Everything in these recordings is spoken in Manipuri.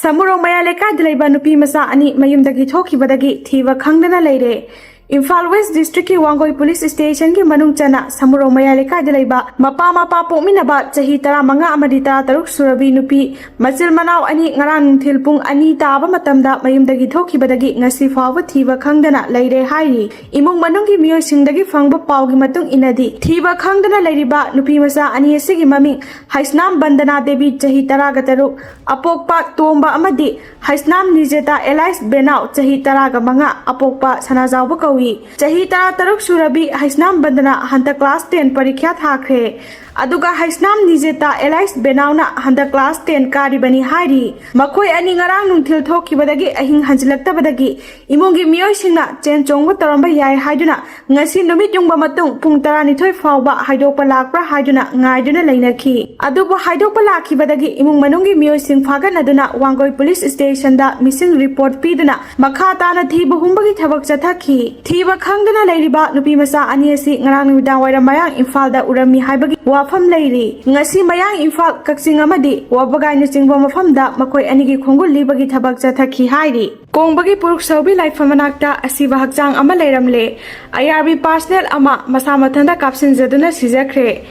Samuro maya lekai dilaiba Nupimcha ani mayumdagi thokhibadei thiba khngdre leire. Imphal West District ki Wangoi Police Station ki manung chana Samuro maya lekai dilaiba mapa pokminaba chahi 15 amadi 13 surabi nupi machil manau ani ngarang thilpung ani taba matamda mayumdagi thokhibadei ngasi fawa thiba khngdana leire hairi. Imung manung ki miyoi singdagi fangba pawgi matung inadi thiba khngdana leiriba Nupimcha ani asigi maming Haisnam Bandana Devi chahi 13 apokpa tomba amadi Haisnam Nijeta Elias Benau chahi 15 apokpa sanajawba kawi chahi 13 surabi Haisnam Bandana hanta class 10 parikya thakre aduga Haisnam Nijeta Elias Benau na hanta class 10 karibani hairi makoi ani ngarang nungthil thokhibadagi ahing hanjilaktabadagi imungi miyoi singna chen chongba taramba yai haiduna ngasi numit yungba matung pung 12 fawba haidokpa lakpra haiduna ngaiduna leinakhi adubu haidokpa lakhibadagi imung manungi miyoi sing faganaduna Wangoi Police Station da missing report piduna makha tana thiba humbagi thabak chathakhi thiba khngdana leiriba Nupimcha ani asi ngarang numidang wairam mayang Imphal da urami haibagi wafam leiri ngasi mayang Imphal kakching amadi wabagai na chingba mafam da makoi anigi khongul libagi thabak chathakhi hairi Kongba ki puruk soubida laifam manakta asiba hakchang ama leiramle IRB personnel ama masa mathanda kapsin jaduna sijakre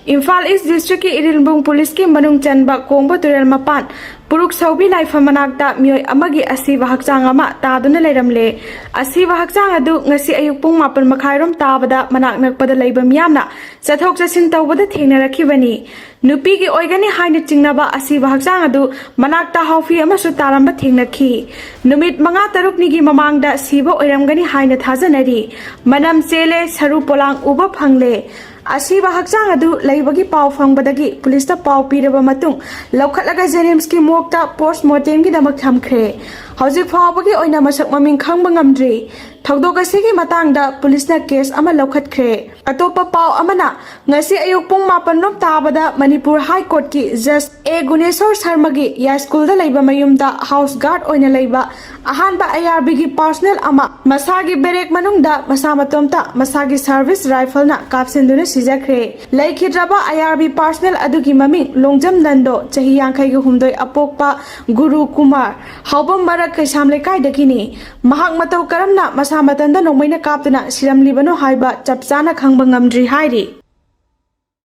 Imphal East District ki Irilbung Police ki manung chanba Kongba turel mapan puruk soubida laifam manakta miyoi amagi asiba hakchang ama taduna leiramle asiba hakchang adu ngasi ayuk pung 7 makhairom tabada manak nakpada leiba miyamna chathok chasin tawbada thengnarakibani nupi ki oigani haina chingnaba asiba hakchang adu manakta haufi amasu taramba thengnakhi numit 5-6 nigi mamangda siba oiramgani haina thajanari manam chele saru polang uba phangle asiba hakchang adu leibagi paw fangbadagi police ta paw piraba matung laukhatlaga James ki mokta postmortem gi damak thamkhre hojik phawbagi oina masak maming khangba ngamdri thogdokasigi matangda police na case ama laukhatkhre atopa paw amana ngasi ayuk pung 8 rom tabada Manipur High Court ki Judge A Guneshwar Sharma gi ya school da leiba mayumda house guard oina leiba ahanba IRB gi personnel ama masagi berek manungda masa matomta masagi service rifle na kapsinduna sijakre laikhidraba IRB personnel adugi maming longjam nando chahi 53 apokpa Guru Kumar haubam marak kaisam lekai dakini mahak matau karamna masa matanda nongmaina kaptana siramlibano haiba chapchana khangba ngamdri hairi